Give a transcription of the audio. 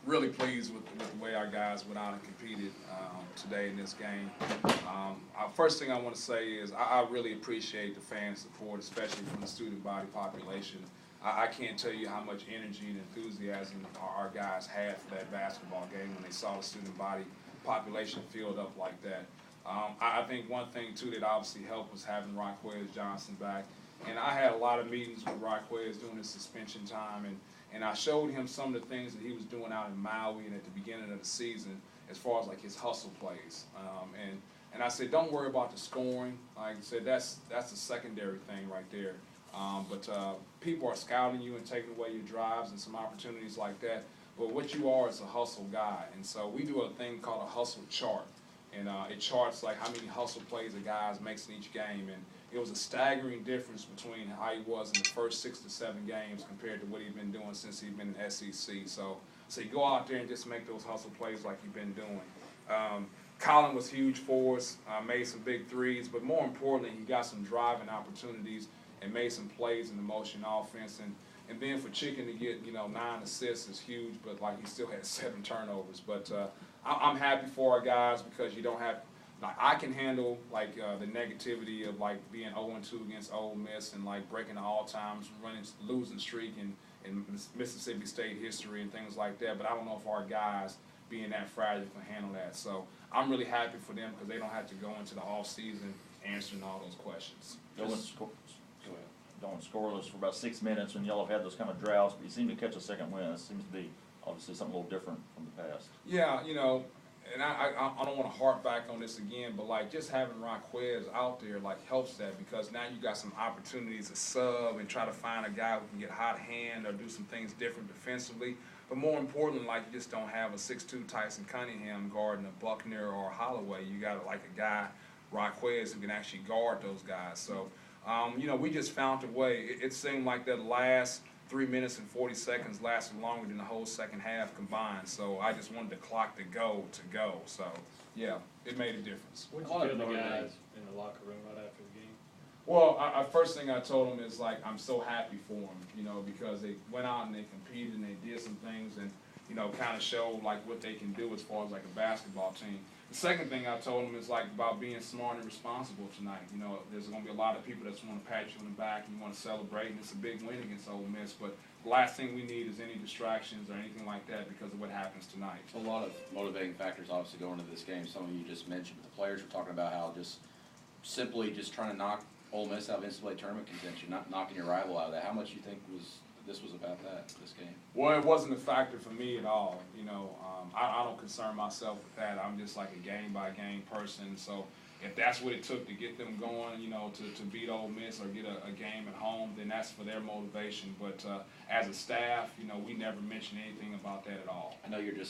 Really pleased with the way our guys went out and competed today in this game. First thing I want to say is I really appreciate the fan support, especially from the student body population. I can't tell you how much energy and enthusiasm our guys had for that basketball game when they saw the student body population filled up like that. I think one thing, too, that obviously helped was having Raquez Johnson back. And I had a lot of meetings with Raquez during his suspension time, and I showed him some of the things that he was doing out in Maui and at the beginning of the season as far as like his hustle plays. And I said, don't worry about the scoring. Like I said, that's a secondary thing right there. But people are scouting you and taking away your drives and some opportunities like that. But what you are is a hustle guy. And so we do a thing called a hustle chart. And it charts like how many hustle plays a guy makes in each game. And it was a staggering difference between how he was in the first 6 to 7 games compared to what he'd been doing since he'd been in SEC. So you go out there and just make those hustle plays like you've been doing. Colin was huge for us, made some big threes, but more importantly, he got some driving opportunities and made some plays in the motion offense. And then for Chicken to get 9 assists is huge, but like he still had 7 turnovers. But I'm happy for our guys because you don't have. Like I can handle like the negativity of like being 0-2 against Ole Miss and like breaking the all-time losing streak in Mississippi State history and things like that. But I don't know if our guys being that fragile can handle that. So I'm really happy for them because they don't have to go into the off season answering all those questions. Going scoreless for about 6 minutes when y'all have had those kind of droughts, but you seem to catch a second win. It seems to be obviously something a little different from the past. Yeah, and I don't want to harp back on this again, but like just having Raquez out there like helps that because now you got some opportunities to sub and try to find a guy who can get hot hand or do some things different defensively. But more importantly, like you just don't have a 6'2" Tyson Cunningham guarding a Buckner or a Holloway. You got like a guy, Raquez, who can actually guard those guys. So, we just found a way. It seemed like that last 3 minutes and 40 seconds lasted longer than the whole second half combined. So I just wanted the clock to go. So, yeah, it made a difference. What did you tell the guys in the locker room right after the game? Well, first thing I told them is like I'm so happy for them, because they went out and they competed and they did some things and kind of showed like what they can do as far as like a basketball team. The second thing I told them is like about being smart and responsible tonight. There's going to be a lot of people that want to pat you on the back and you want to celebrate, and it's a big win against Ole Miss. But the last thing we need is any distractions or anything like that because of what happens tonight. A lot of motivating factors obviously going into this game. Some of you just mentioned, but the players were talking about how just simply just trying to knock Ole Miss out of NCAA tournament contention, not knocking your rival out of that. How much do you think this was about that, this game? Well, it wasn't a factor for me at all. I don't concern myself with that. I'm just like a game-by-game person. So if that's what it took to get them going, to beat Ole Miss or get a game at home, then that's for their motivation. But as a staff, we never mentioned anything about that at all. I know you're just